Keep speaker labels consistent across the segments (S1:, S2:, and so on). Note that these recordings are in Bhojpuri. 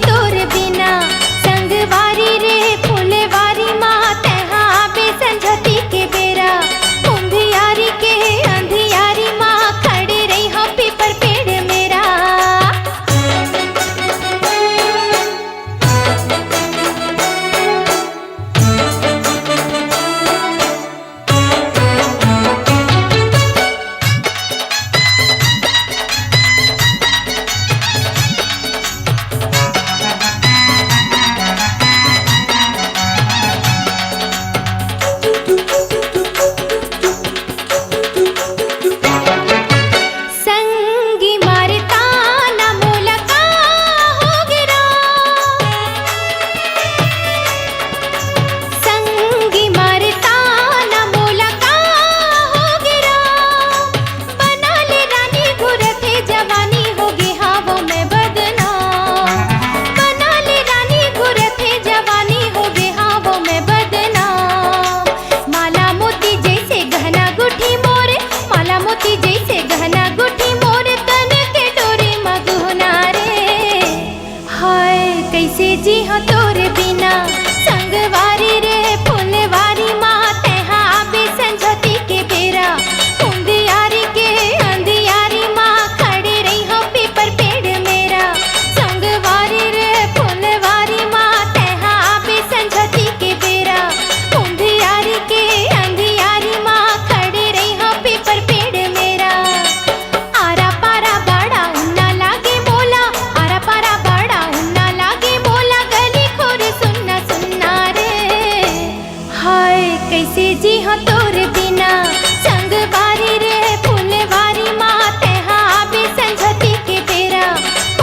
S1: तोर बिना संगवारी रे फुलवारी माँ तेहा आबे संझती के बेरा उंधियारी के अंधियारी माँ खड़े रही हो पीपर पेड़ मेरा। संगी मारता न मुलका हो गिरा संगी मारता न मुलका हो गिरा बना ले रानी घुरते जवानी होगी हावों में बदनाम बना ले रानी घुरते जवानी होगी हावों में बदनाम। माला मोती जैसे गहना गुठी मोरे माला मोती जैसे गहना गुठी मोरे तन के डोरे मगुना रे हाय कैसे जी हो तोरे बिना संगवारी रे फुलवारी माँ तेहा आबे संझती के बेरा उंधियारी के अंधियारी माँ खड़े रही हो पीपर पेड़ मेरा। संगवारी रे फुलवारी माँ तेहा आबे संझती के बेरा उंधियारी के अंधियारी माँ खड़े रही हो पीपर पेड़ मेरा। आरा पारा बड़ा उन्ना लागे बोला आरा पारा बड़ा उन्ना लागे बोला गली खोर सुनना सुनना रे हाय कैसे जी हो तोर बिना संगवारी रे फुलवारी माँ तेहा आबे संझती के बेरा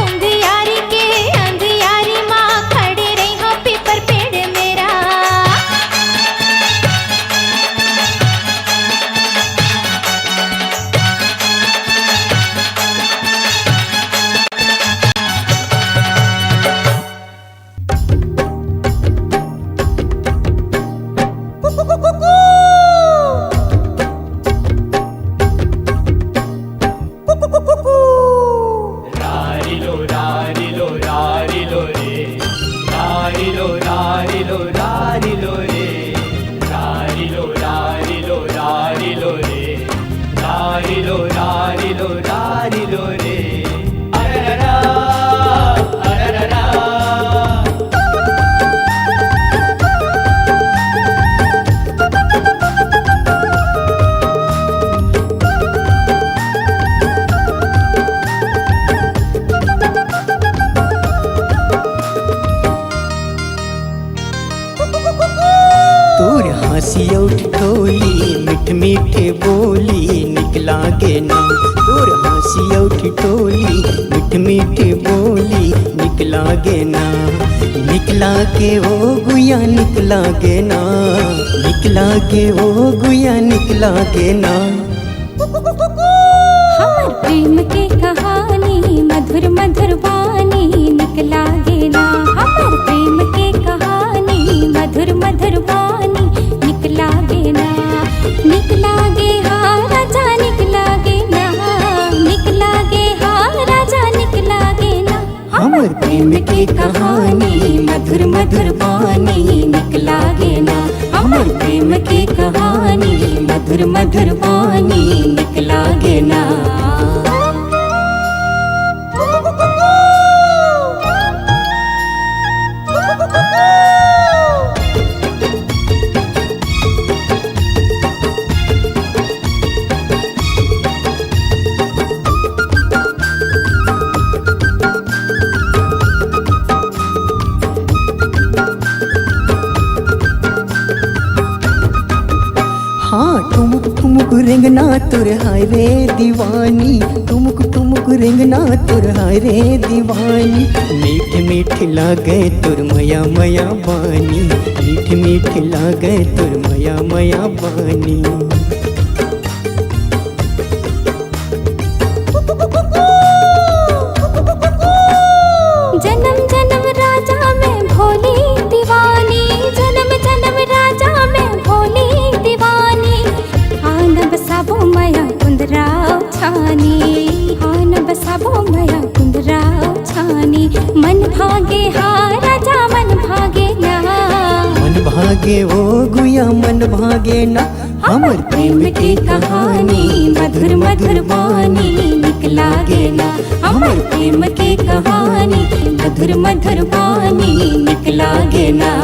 S1: उंधियारी के अंधियारी माँ खड़े रही हो पीपर पेड़ मेरा।
S2: रारिलो रारिलो रारिलो रे रारिलो रारिलो रारिलो रे रारिलो रारिलो रारिलो रे रारिलो रारिलो रारिलो रे अरररा अरररा
S3: तोर हंसी उठ टोली मिठ मीठे बोली निकला के ना तोर हंसी उठ टोली मिठ मीठे बोली निकला के ना निकला के ओ गुया निकला के ना निकला के ओ गुया निकला के ना।
S1: हमर प्रेम के कहानी मधुर मधुर वाणी निकला गे ना हमर प्रेम के कहानी मधुर मधुर वाणी निकला गे ना निकला गे हा राजा निकला गे ना निकला गे हा राजा निकला गे ना।
S3: हमर प्रेम की कहानी मधुर मधुर वाणी निकला गे ना हमर प्रेम की कहानी मधुर मधुर वाणी निकला गे ना। हाँ ठुमुक ठुमुक रेंगना तुर हाय रे दीवानी ठुमुक रेंगना तुर हाय रे दीवानी मीठ मीठ लागे तुर मया मया बानी मीठ मीठ लागे तुर मया मया बानी।
S1: जन्म जन्म राजा में भोली दीवानी जन्म जन्म राजा में भोली दीवानी आन बसाबो मया कुंदराव छानी आन बसाबो मया कुंदराव छानी। मन भागे हा राजा मन भागे ना।
S3: मन भागे ओ गुया मन भागे ना। हमर प्रेम की कहानी
S1: मधुर मधुर वाणी निकला गे ना। हमर प्रेम की कहानी मधुर मधुर वाणी निकला गे ना।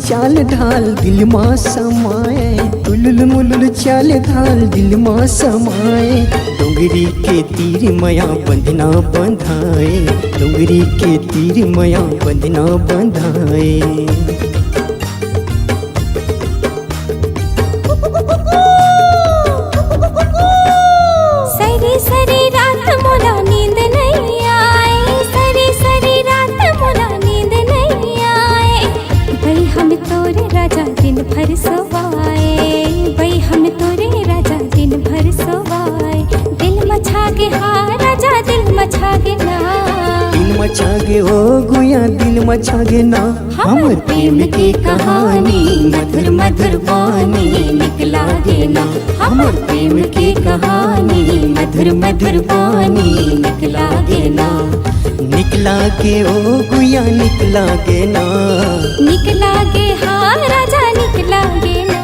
S3: चाल ढाल दिल माँ समाए, तुलुल मुलुल चाल ढाल दिल माँ समाए। डोंगरी के तीर मया बंधना बंधाए, डोंगरी के तीर मया बंधना बंधाए।
S1: सरी सरी रात मोला नींद नहीं आए, सरी सरी रात मोला नींद नहीं आए। भाई हम तोरे राजा दिन भर सोवाए, भाई हम तोरे राजा दिन भर सोवाए। दिल मछागे हा राजा दिल मछागे ना।
S3: दिल मचागे ओ गुया दिल मचागे ना। हमर प्रेम की कहानी मधुर मधुर वाणी निकला गे ना। हमर प्रेम की कहानी मधुर मधुर वाणी निकला गे ना। निकला गे ओ गुया निकला गे ना।
S1: निकला गे हा राजा निकला गे ना।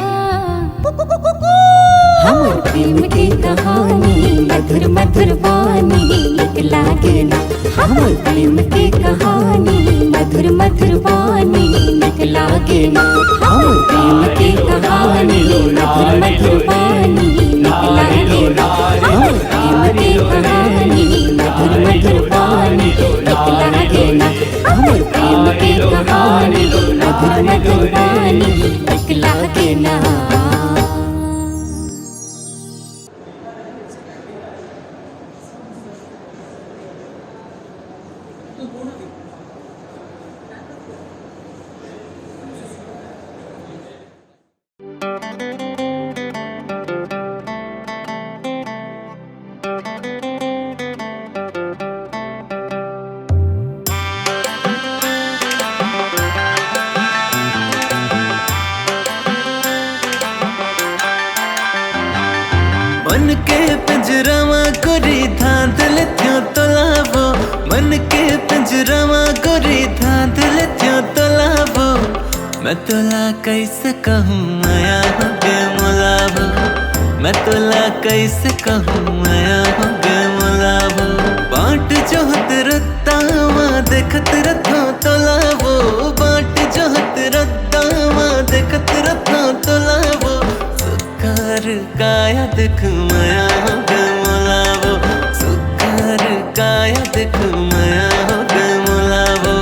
S3: हमर प्रेम की कहानी मधुर मधुर वाणी निकला गे ना। हमर प्रेम की कहानी मधुर मधुर वाणी निकला गे ना। हमर प्रेम की कहानी मधुर मधुर वाणी निकला गे ना। हमर प्रेम की कहानी मधुर मधुर वाणी निकला गे ना। हमर प्रेम की कहानी मधुर मधुर वाणी निकला गे ना।
S4: मन के पिंजरावा गोरी धांधल थियो तो लावो, मन के पिंजरावा गोरी धांधल थियो तो लावो। मैं तोला कैसे कहूँ आया हो गे मोलावो, मैं तोला कैसे कहूँ आया हो गे मोलावो। बाट जोहत रत्तावा देखत रथो तो लावो, बाट जोहत रत्तावा देखत रथो तो लावो। सुकर काया देख माया हो गे मोलावो, सुकर काया देख माया हो गे मोलावो।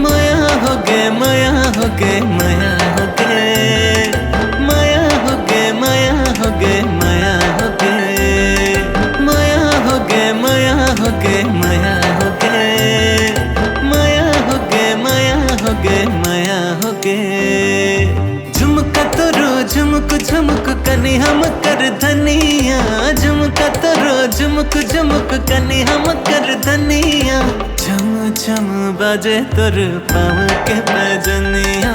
S4: माया हो गे माया हो गे माया हो गे, माया हो गे माया हो गे माया हो गे, माया हो गे माया हो गे माया हो गे, माया हो गे माया हो गे माया हो गे। झुमका तोरो झुमक झुमक कनी हम कर धनिया, झुमका तोरो झुमक झुमक कनी हम कर धनिया। झम झम बाजे तोर पाँव के पैजनिया,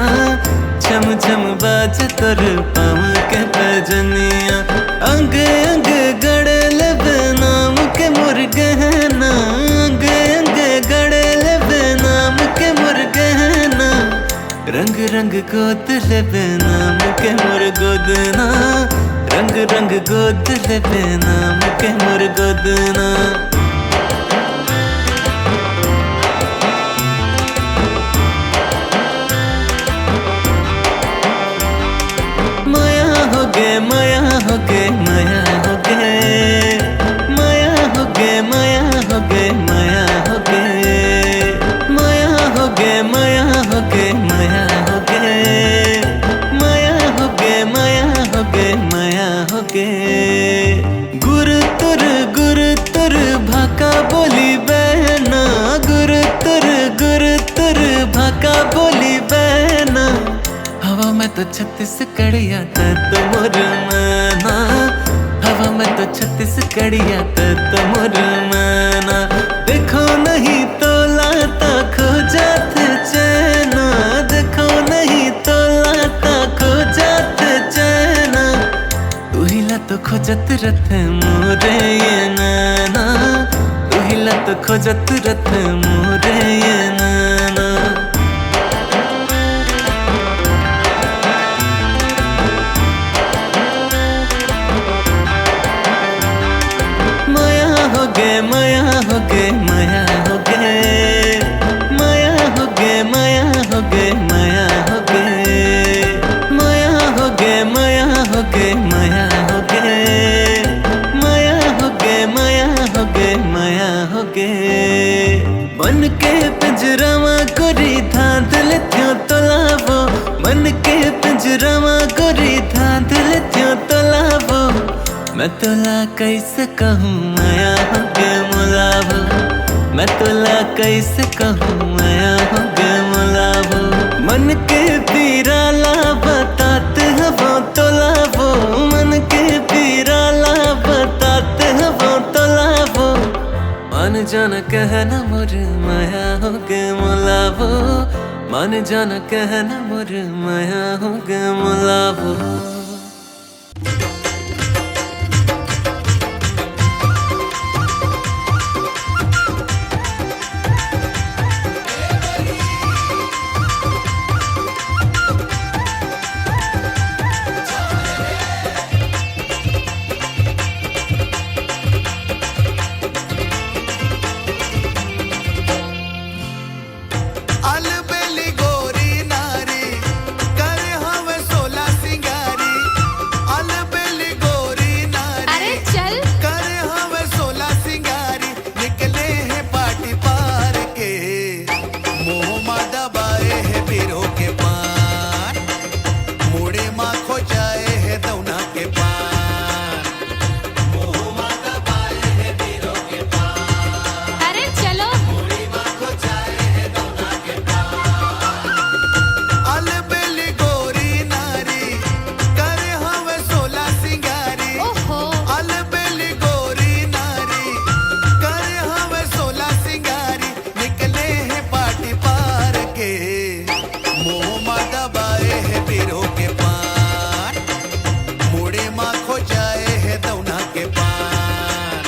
S4: झम झम बाजे तोर पाँव के पैजनिया। अंग अंग गड़े लेबे नाम के मोर गहना, अंग अंग गड़े लेबे नाम के मोर गहना। रंग रंग गोद लेबे नाम के मोर गोदना, रंग रंग गोद लेबे नाम के मोर गोदना। माया हो गे माया हो गे माया हो गे, माया हो गे माया हो गे माया हो गे, माया हो गे माया हो गे माया हो गे, माया हो गे माया हो गे माया हो गे। गुरु तुर भाका बोली बहना, गुरु तुर तो छत्तीसगढ़िया तो मोर माना, हवा में तो छत्तीसगढ़िया तो मोर माना। देखो नहीं तो लाता खो जाते चैना, देखो नहीं तो लाता खो जाते चैना। तू हिला तो खोजत रथ मोरे ये नाना, तू हिला तो खोजत रथ मोरे ये नाना। माया हो गे, माया हो गे, माया हो गे, माया हो गे, माया हो गे, माया हो गे, माया हो गे, माया हो गे, माया हो गे, माया हो गे, माया हो गे, माया हो गे। मन के पिंजरावा गोरी धांधल थ्यो तोलावो, मन के पिंजरावा गोरी धांधल थ्यो तोलावो। मैं तोला कैसे कहूँ माया हो गे मुलावो, मैं तोला कैसे कहूँ माया हो गे मुलावो। मन के पीरा ला बताते हवो तोलावो, मन के पीरा ला बताते हवो तोलावो। मान जाना कहना मोर माया हो गे मुलावो, मान जाना कहना मोर माया हो गे मुलावो।
S5: अलबेली गोरी नारी कर हवे सोला सिंगारी, अलबेली गोरी नारी
S1: अरे चल
S5: कर हवे सोला सिंगारी। निकले हैं पाटी पार के, मुंह मा दबाए है बीरो के पान, मुड़े मा खो जाए है दौना के पान, मुंह मा दबाए है बीरो के पान,
S1: अरे चलो
S5: मुड़ी मा खो जाए है दौना के अलबेली गोरी नारी कर हवे सोला सिंगारी,
S1: ओहो
S5: अलबेली गोरी नारी कर हवे सोला सिंगारी। निकले हैं पाटी पार के, मुंह मा दबाए है बीरो के पान, मुड़े मा खो जाए है दौना के पान,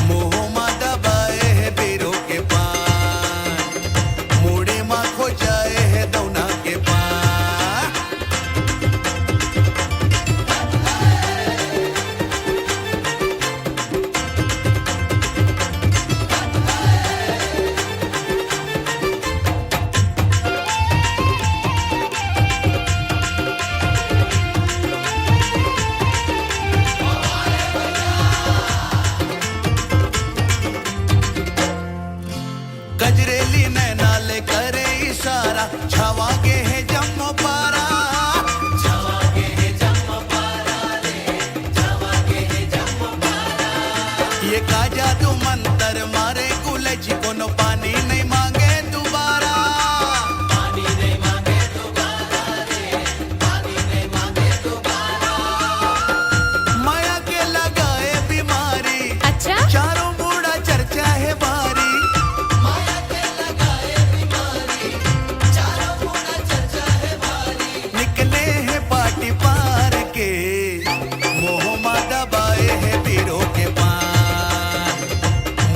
S5: मुंह मा दबाए है बीरो के पान, मुड़े मा खो जाए है दौना के पान। गजरेली नैनाले करे इशारा, छावा के है जम्मो पारा, छावा के है जम्मो पारा रे, छावा के है जम्मो पारा। ये का जादू मंतर मारे गुलची कोनो पानी नहीं मांगे दोबारा, पानी नहीं मांगे दोबारा रे, पानी नहीं मांगे दोबारा। माया के लगाए बीमारी,
S1: अच्छा
S5: चारों बूढ़ा चर्चा है भारी। निकले हैं पाटी पार के, मोह मा दबाए है बीरो के पान,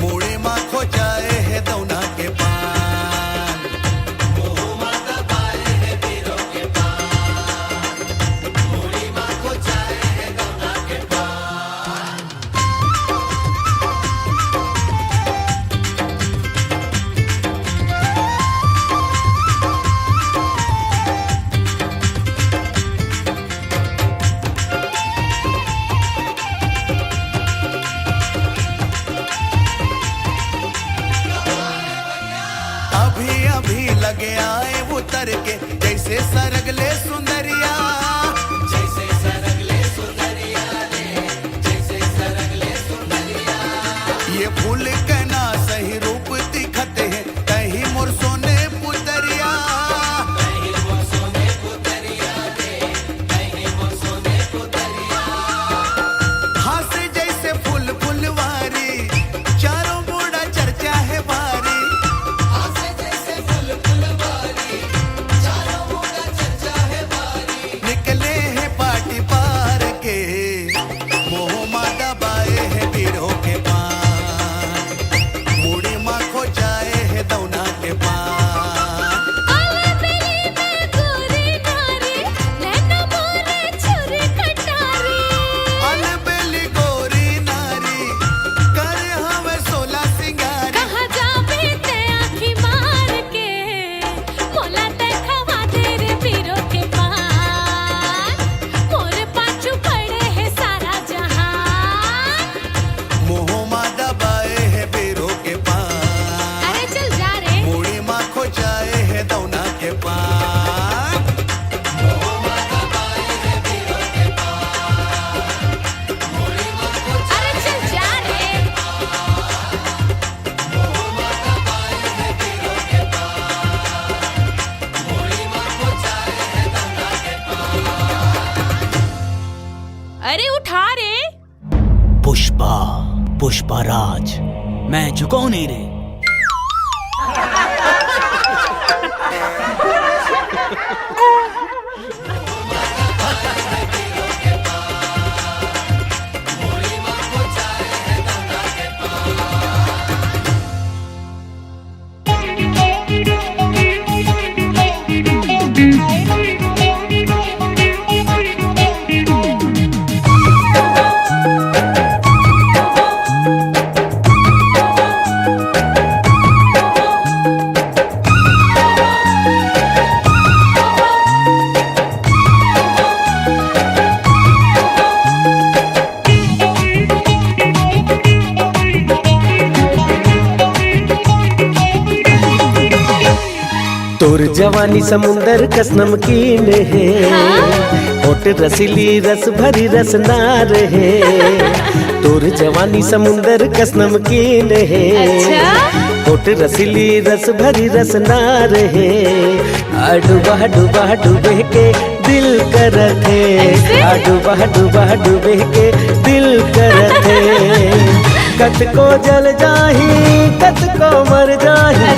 S5: मुड़े मा खो जाए है दौना के पान, मोह मा दबाए है बीरो के पान, मुड़ी मा खो जाए है दौना के पान। अभी अभी लगे आए उतर के, जैसे सरगले सुंदरिया, जैसे सरगले सुंदरिया रे, जैसे सरगले सुंदरिया। ये फूल के ना सही रूप दिखते हैं, कहीं मोर सोने पुतरिया, कहीं मोर सोने पुतरिया रे,
S6: अरे उठा रे।
S2: पुष्पा, पुष्पा राज, मैं झुकाऊ नहीं रे।
S7: तोर जवानी समुंदर कस नमकीन है, होठ रसीली रस भरी रस नार है। तोर जवानी समुंदर कस नमकीन है, होठ रसीली रस भरी रस नार है। डूबा डूबा डूबे के दिल करत है, डूबा डूबा डूबे के दिल करत है। कत को जल जाही कत को मर जाही,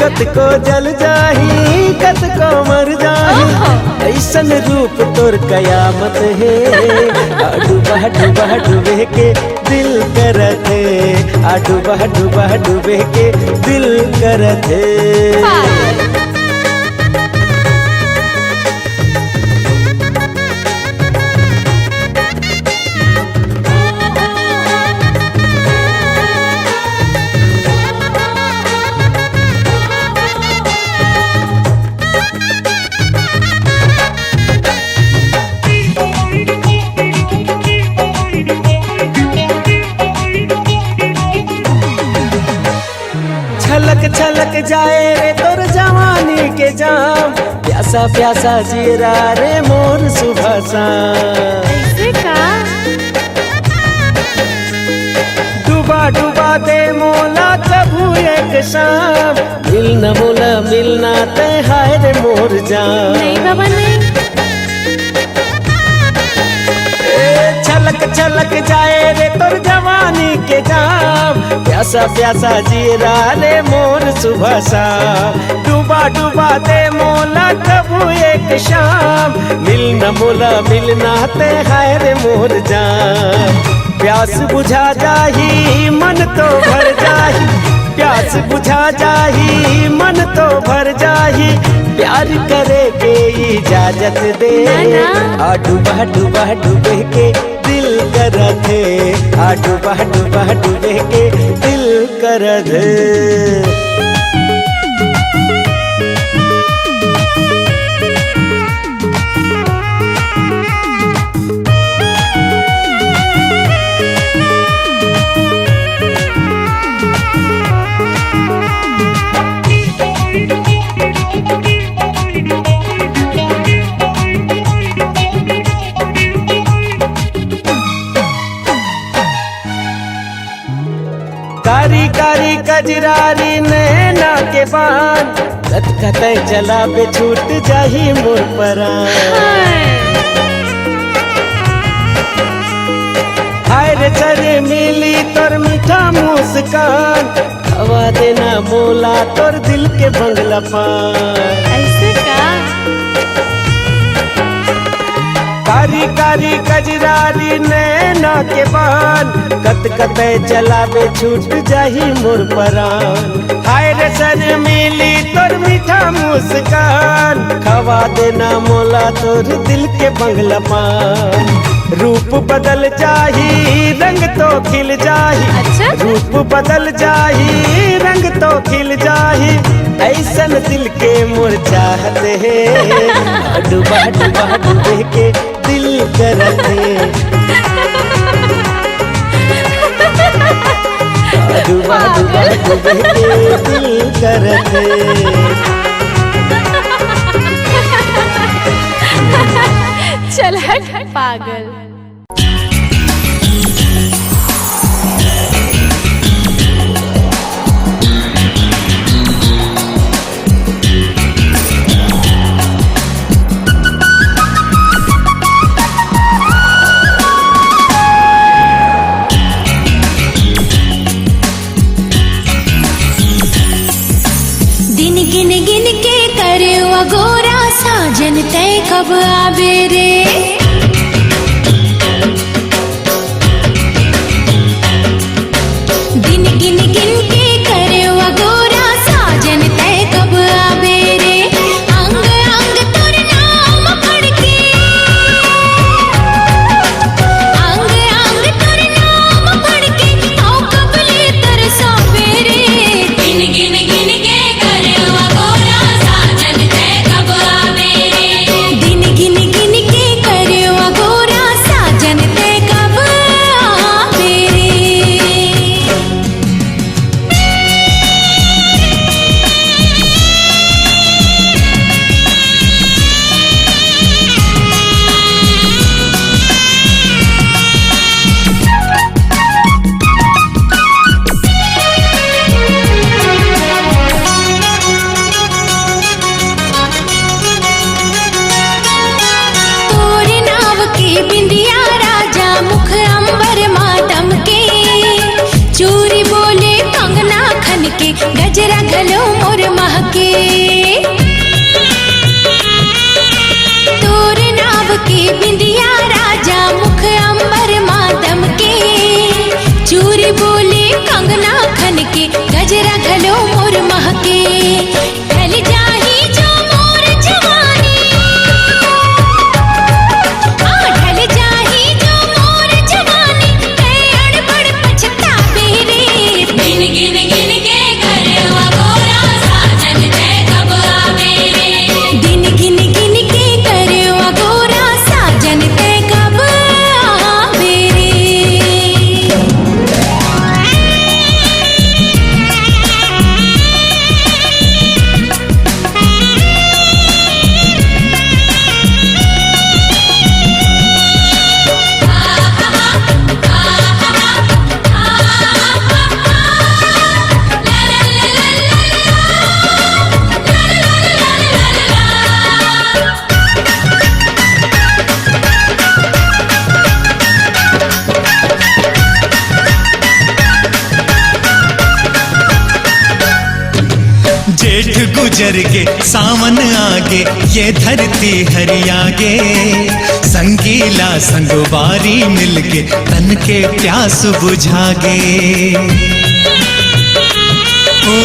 S7: कत को जल जाही कत को मर जाही। ऐसन रूप तोर कयामत है, डूबा डूबा डूबे के दिल करत है, डूबा डूबा डूबे के दिल करत है। छलक छलक जाए रे तोर जवानी के जाम, प्यासा प्यासा जीरा रे मोर सुबह शाम।
S1: ऐसे का
S7: डूबा डूबा दे मोला कभू एक शाम, मिलना मोला मिलना ते हाय रे मोर जान।
S1: नहीं बाबा नहीं।
S7: छलक छलक जाए रे तोर जवानी के जाम, प्यासा प्यासा जीरा रे मोर सुबह शाम। डूबा डूबा दे मोला कबू एक शाम, मिलना मोला मिलना ते हाय रे मोर जान। प्यास बुझा जाही मन तो भर जाही, प्यास बुझा जाही मन तो भर जाही। प्यार करे के इजाजत दे, डूबा डूबा डूबे के दिल करत है, डूबा डूबा डूबे के दिल करत है। कारी कारी कजरारी नैना के बान, कत कतई चला पे छूट जाही मोर परान। हाय रे चरे मिली तोर मीठा मुस्कान, हवा देना मोला तोर दिल के बंगला पान।
S1: ऐसे का
S7: कारी कारी कजरारी नैना के बान, कत कते चलावे छूट जाही मोर परान। हाय रे सर मिली तोर मीठा मुस्कान, खवा देना मोला तोर दिल के बंगला पान। रूप बदल जाही रंग तो खिल जाही,
S1: अच्छा?
S7: रूप बदल जाही रंग तो खिल जाही। ऐसन दिल के मोर चाहते हैं, डूबा डूबा डूबे के दिल करते, डूबा डूबा डूबे के दिल करते।
S1: चल हट पागल। तय कब आवे रे। दिन गिन गिन के करे अगोरा साजन तय कब आवे रे। अंग अंग तोर नाम पढ़ के, अंग अंग तोर नाम पढ़ के आओ कबले तरसावे रे। दिन गिन गिन के करे अगोरा साजन तय कब आवे रे। दिन गिन गिन के करे अगोरा साजन तय कब आवे रे। तोरे नाव की बिंदिया राजा मुख अंबर मातम के। चूरी बोले कंगना खन के गजरा घलो मोर महके। तोरे नाव की बिंदिया राजा मुख अंबर मातम के। चूरी बोले कंगना खन के गजरा घलो मोर महके। ढल जाही जो मोर जवानी, ढल जाही जो मोर जवानी ते अड़बड़ पछतावे रे। दिन गिन गिन के करे अगोरा साजन तय कब आवे रे। दिन गिन गिन के करे अगोरा साजन तय कब आवे रे।
S4: जेठ गुजर के सावन आगे ये धरती हरियागे। संगीला संगवारी मिलके तन के प्यास बुझागे। ओ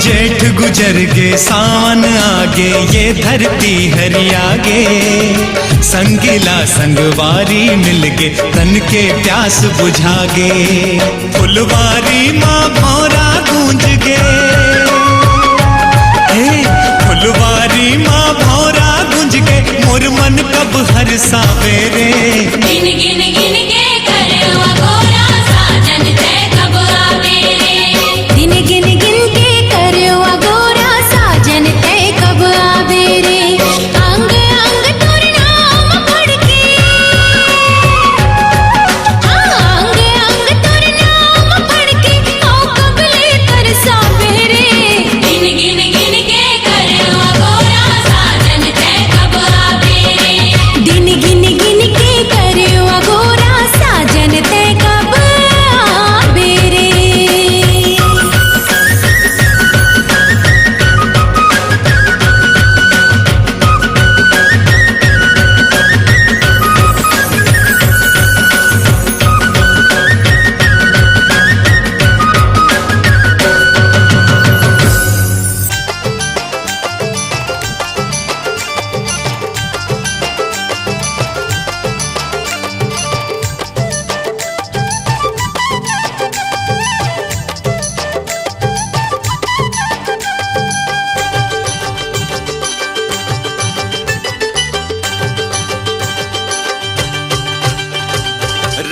S4: जेठ गुजर के सावन आगे ये धरती हरियागे। संगीला संगवारी मिलके तन के प्यास बुझागे। फुलवारी माँ भौरा गूंज गे, फुलवारी माँ भौरा गुंज के मोर मन कब हर सावेरे।
S1: दिन गिन गिन के करे अगोरा साजन तय कब आवे रे। दिन गिन गिन के करे अगोरा साजन तय कब आवे रे। अंग अंग तोर नाम पढ़ के, अंग अंग तोर नाम पढ़ के आओ कबले तरसावे रे। दिन गिन गिन के करे अगोरा साजन तय कब आवे रे। दिन गिन गिन के करे अगोरा साजन तय कब आवे रे।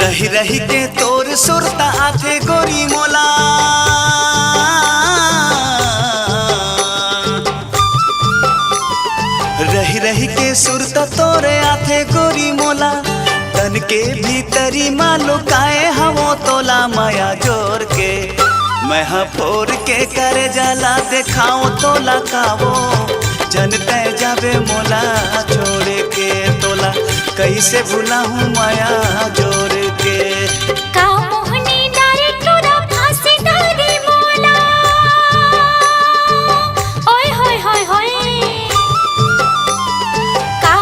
S5: रही रही के तोर सुरता आथे गोरी मोला। रही रही के सुरता तोरे आथे गोरी मोला। तन के भीतरी मालो काए हवो तोला माया जोर के। मैं फोर के करे जाला देखाओ तोला कावो। जनते जावे मोला छोड़ के तोला कैसे भूला हूँ माया जोर के।
S1: का मोहनी डारे तोरा फांसी डारे मोला। ओए होय होय होय। का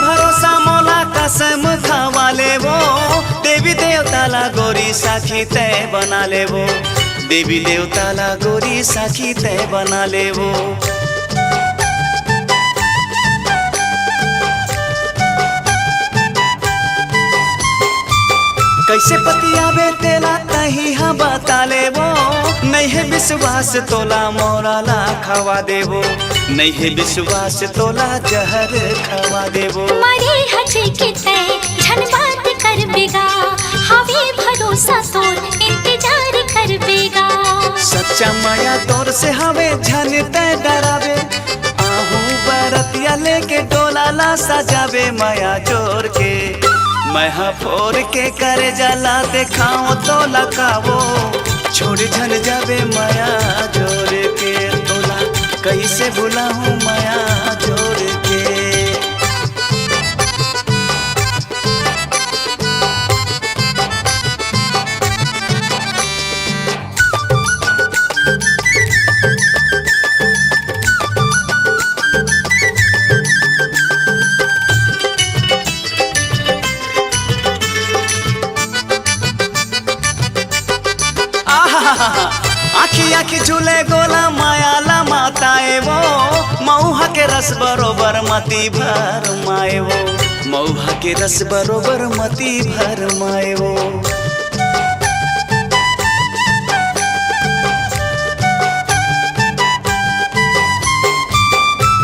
S4: भरोसा मोला कसम खावा ले वो देवी देवताला गोरी साखी तय बना ले वो देवी देवताला गोरी साखी तय बना ले वो कैसे पतियावे तेला तही हाँ बता ले वो नहीं है विश्वास तोला मोरा ला खवा देवो नहीं है विश्वास तोला जहर खवा देवो
S1: मरे हजे के तय झन बात कर बेगा हवे भरोसा तोर इंतजार कर बेगा
S4: सच्चा माया तोर से हवे झन तय डरावे आहू बरतिया लेके डोला ला सजावे माया जोर के मैं फोर के करे जाला देखाओ तो लखावो छोड़ झन जावे माया जोर के तोला कैसे भुलाऊं माया जोर के आखी आखी झूले गोला माया ला माताए वो मऊहा के रस बरोबर मती भर माए वो मऊहा के रस बरोबर मती भर माए वो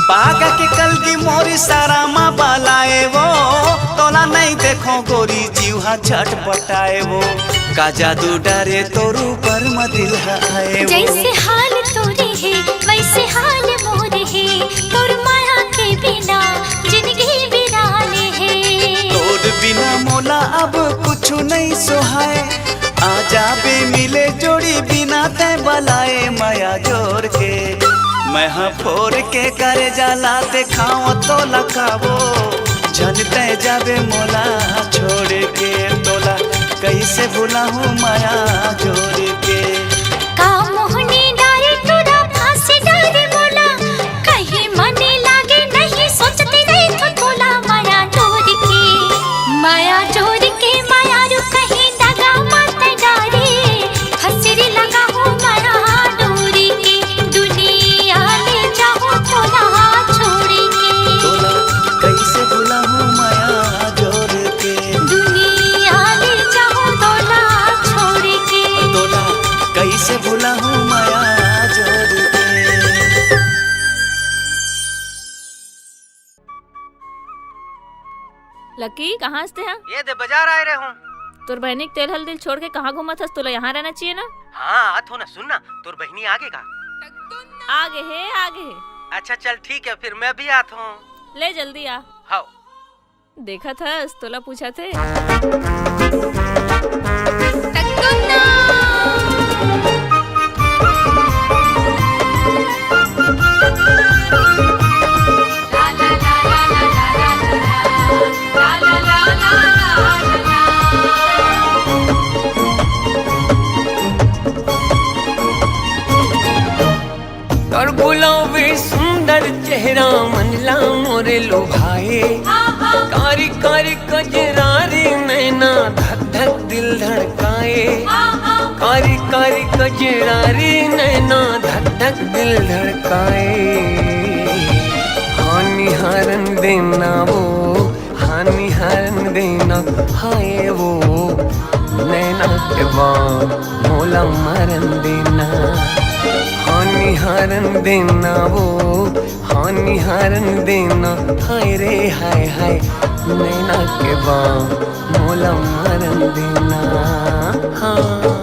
S4: पागा के कलगी मोरी सारा माँ बालाए वो तोला नहीं देखो गोरी जीवा छटपटाए वो का जादू डरे तोरू पर मदिल आए वो
S1: जैसे हाल तोरे है वैसे हाल मोरे है तोर माया के बिना जिंदगी बिराने है
S4: तोर बिना मोला अब कुछ नहीं सोहाए आ जाबे मिले जोड़ी बिना तय बलाए माया जोर के मैं फोर के करे जाला देखाओ तो लखावो झन तय जाबे मोला छोड़ के तोला कैसे भुलाऊं माया जोर के
S1: का मोहनी डारे तोरा फांसी डारे मोला कहीं मने लागे नहीं सोचते रहे तो तोला माया जोर के माया रू कहीं दगा मत डारे हसरी लगा हो माया डोरी के दुनिया ले जाओ तोला छोड़ के
S4: तोला कैसे भुलाऊं माया जोर के
S1: दुनिया ले जाओ तोला छोड़ के
S4: तोला कैसे भुलाऊं माया जोर के
S6: लकी कहाँ से हैं?
S8: ये दे बाजार आए रहे हूँ।
S6: तोर बहनी के तेल हल्दी छोड़ के कहाँ घूमत हस? तोला यहाँ रहना चाहिए ना।
S8: हाँ आत हो ना, सुनना तोर बहनी आगे का
S6: आगे है।
S8: अच्छा चल ठीक है, फिर मैं भी आत हूँ।
S6: ले जल्दी आ।
S8: हाँ
S6: देखा था तोला पूछा थे।
S3: तोर गुलाबी सुंदर चेहरा मनला मोरे लोभाए कारी कारी कजरारी नैना धक धक दिल धड़काए कारी कारी कजरारी नैना धक धक दिल धड़काए हानि हरन देना वो हानि हरन देना हाय वो नैना के बाम मोला मरन देना हानि हरन देना वो हानि हरन देना हाय रे हाय हाय नैना के बाम मोला मरन देना हाँ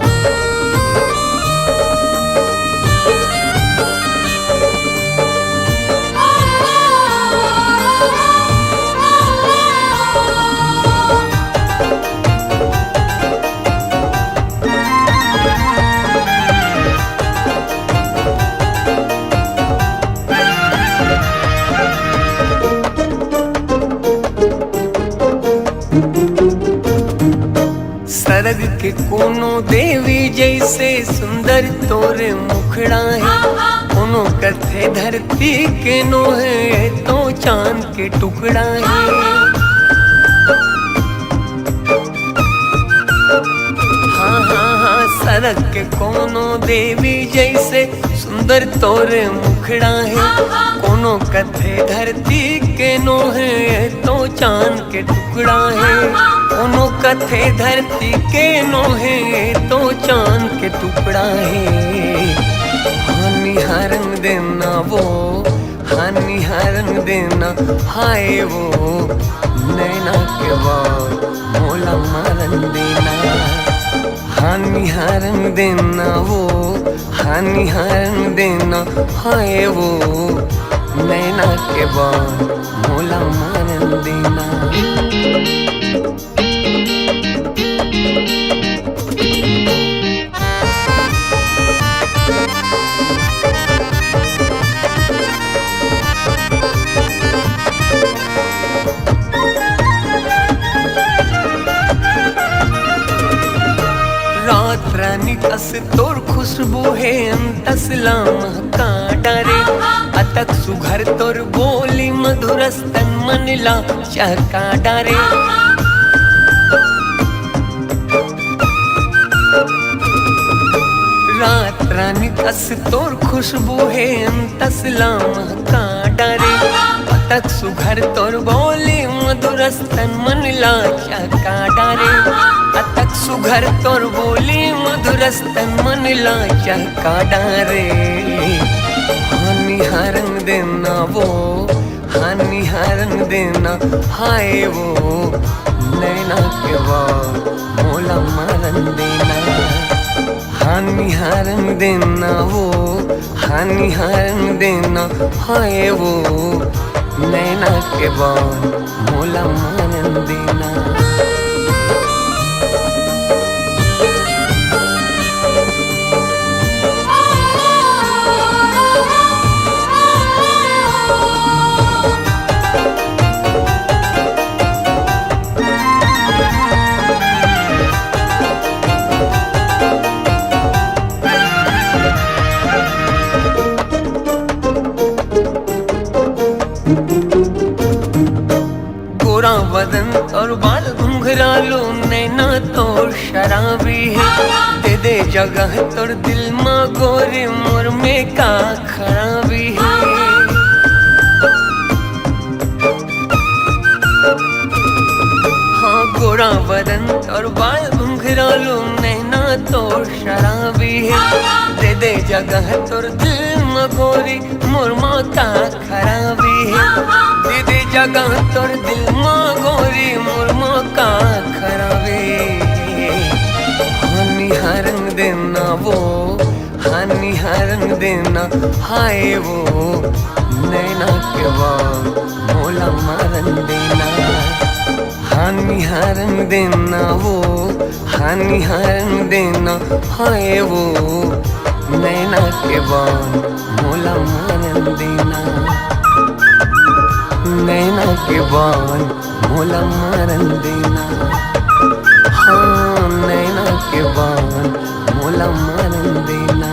S3: सरग के कोनो देवी जैसे सुंदर तोरे मुखड़ा है कोनो कथे धरती के नो है तो चांद के टुकड़ा है
S4: के कोनो देवी जैसे सुंदर तोरे मुखड़ा है। कोनो कथे धरती के नो है तो चांद के टुकड़ा है। कोनो कथे धरती के नो है तो चांद के टुकड़ा है। हानि हरंग देना वो, हानि हरंग देना हाय वो, नैना के बाद मोला मारन देना। हानि हरंग देना वो, हानि हरंग देना हाय वो, नैना के बाद मोला मारन देना। रात रानी कस तोर खुशबू है अंतसला महका डारे। अतक सुघर तोर बोली मधुरस्तन मनला चहका डारे। रात रानी कस तोर खुशबू है अंतसला महका डारे। अतक सुघर तोर बोली मधुरस्तन मनला चहका डारे। अतक सुघर तोर बोली मधुरस्तन मनला चहका डारे। हानि हरंग देना वो, हानि हरंग देना हाय वो, नैना के बाद मोला मारन देना। हानि हरंग देना वो, हानि हरंग देना हाय वो, नैना के बाद मोला मारन देना। बदन और बाल घुंघरालो, नैना तो शराबी है। दे दे जगह तोर दिल मा गोरे, मोर में का खराबी है। हाँ गोरा बदन और बाल घुंघरालो, नैना तो शराबी है। दे दे जगह तोर दिल मा गोरी, मोर मा का खराबी है। दे दे जगह तोर दिल मा गोरी, मोर मा का खराबी। हानि हरंग देना वो, हानि हरंग देना हाय वो, नैना के बाद मोला मारन देना। हानि हरंग देना वो, हानि हरंग देना हाय वो, नैना के बाद मोला मारन देना। नैना के बाद मोला मारन देना। हाँ नैना के बाद मोला मारन देना।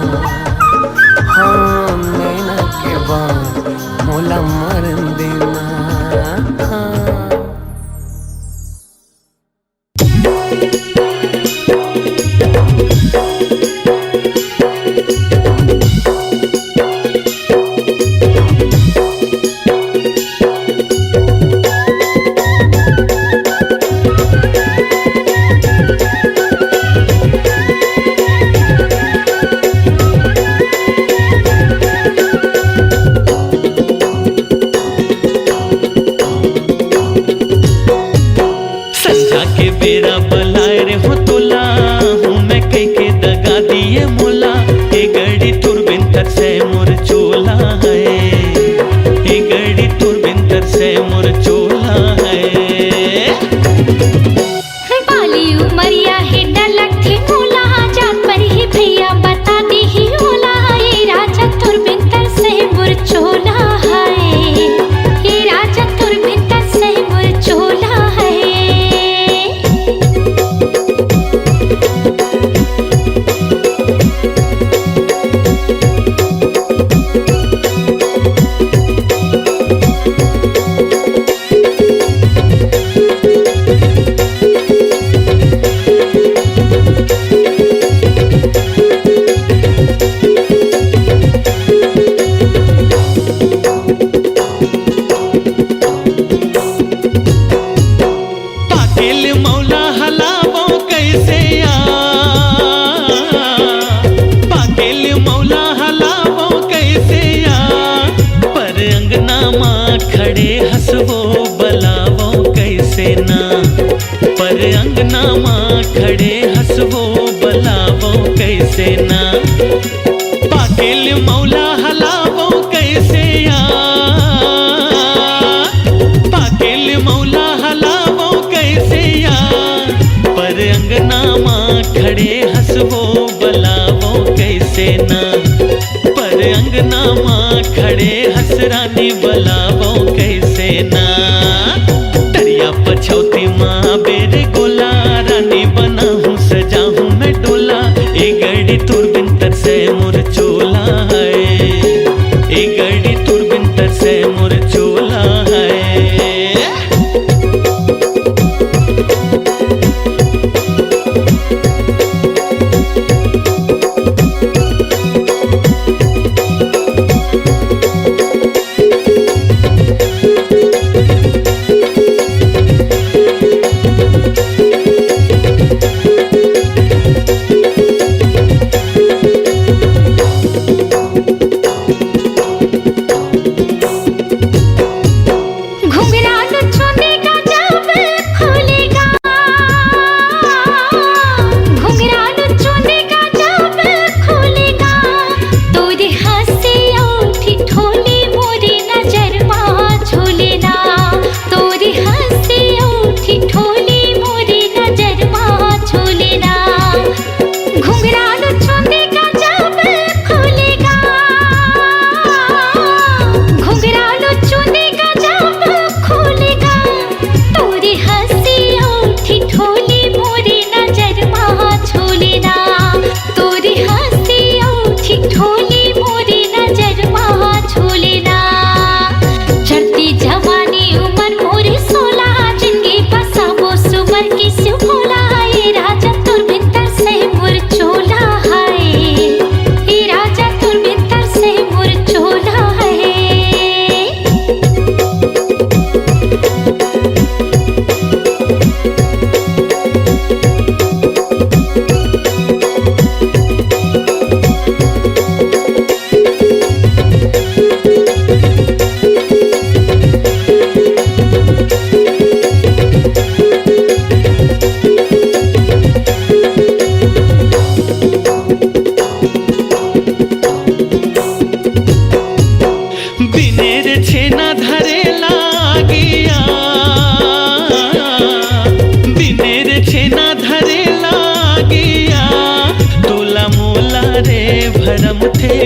S4: हाँ नैना के बाद मोला मारन देना। हाँ कैसे यार, पाकेल मौला हलावो कैसे यार, पर अंगना माँ खड़े हंसवो बलावो कैसे ना, पर अंगना माँ खड़े हंसवो बलावो कैसे ना, पाकेल मौला हलावो कैसे यार, पाकेल मौला हलावो कैसे यार, पर अंगना माँ खड़े हंसवो बलावो कैसे ना, पर अंगना माँ खड़े हंसरानी बलावो कैसे ना, दरिया पछौती माँ बेरे गोला, रानी बना हूँ सजा हूँ मैं डोला, ए गड़ी तुरबिन तरसे मोर चोला है, ए गड़ी तुरबिन तरसे मोर चोला है।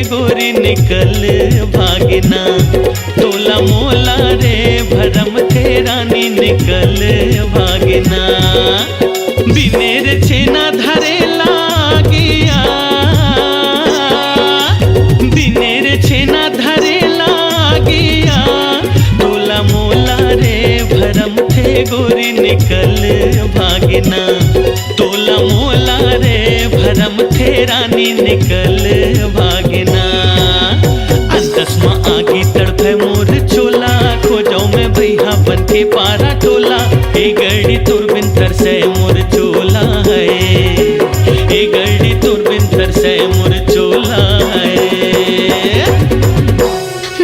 S4: गोरी निकल भागना, तोला मोला रे भरम थे रानी निकल भागना, बिनेर छेना धरे लागिया, बिनेर छेना धरे लागिया, तोला मोला रे भरम थे गोरी निकल भागना, तोला मोला रे भरम थे रानी निकल भागना, अंतस्मा आगी तड़पे मोर चोला, खोजो में भैया बन के पारा टोला, ए गड़ी तुरबिन तरसे मोर चोला है, ए गड़ी तुरबिन तरसे मोर चोला है।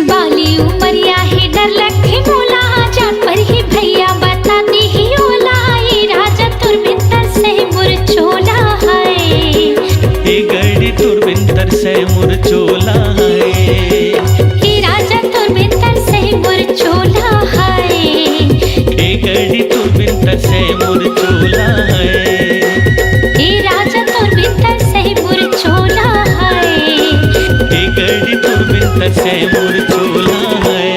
S1: बाली उमरिया है डर लगे मोला, जान पर ही भैया बताती ही ओला, ये राजा तुरबिन तरसे मोर चोला है,
S4: ए गड़ी तुरबिन तरसे मोर चोला है,
S1: ये राजा तुरबिन तरसे मोर चोला है,
S4: ए गड़ी तुरबिन तरसे मोर चोला है,
S1: ये राजा तुरबिन तरसे मोर चोला है,
S4: ए गड़ी तुरबिन तरसे मोर चोला है।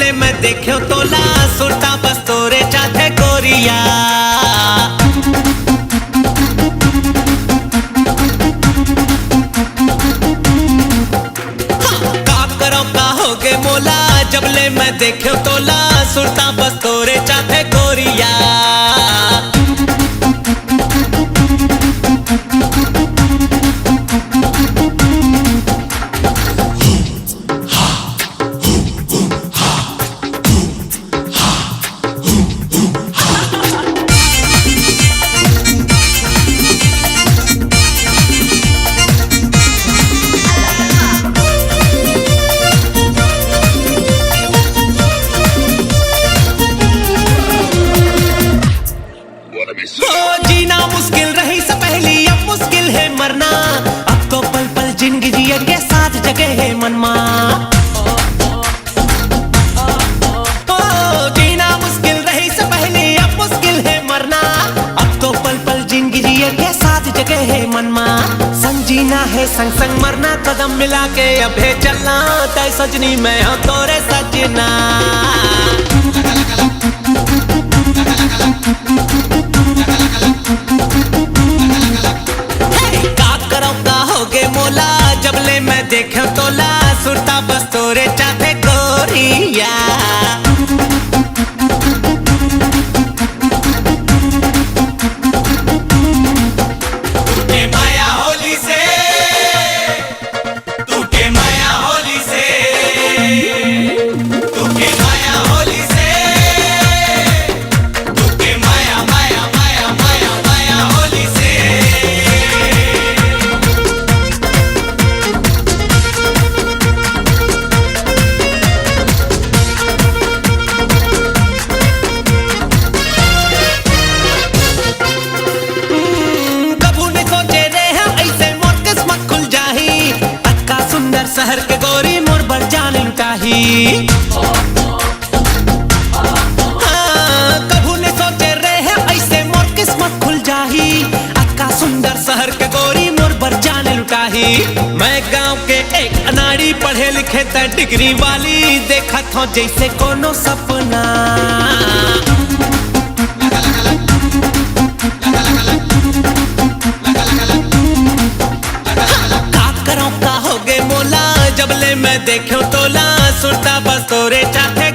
S4: जबले मैं देखो तोला सुरता बस तोरे चाथे गोरिया। का करो का होगे मोला जबले मैं देखो तोला सुरता बस तोरे चाथे गोरिया। जीना मुश्किल रही से पहली अब मुश्किल है मरना। अब तो पल पल जिंदगी जिए के साथ जगह है मनमा। जीना मुश्किल रही से पहली अब मुश्किल है मरना। अब तो पल पल जिंदगी जिए के साथ जगह है मनमा। संग जीना है संग संग मरना कदम मिला के अब है चलना। तय सजनी मैं हूँ तोरे सजना। मोला जबले मैं देखो तोला सुरता बस तोरे चाथे गोरिया। माया होली से तू के माया होली से तू के माया होली से तू के माया माया माया माया माया होली से। शहर के गोरी मोर बर जान लुटाही। कभू ने सोचे रहे ऐसे मोर किस्मत खुल जाही। अक्का सुंदर शहर के गोरी मोर बर जान लुटाही। मैं गांव के एक अनाड़ी पढ़े लिखे त डिग्री वाली देखत हो जैसे कोनो सपना। जबले मैं देखो तोला सुरता बस तोरे चाथे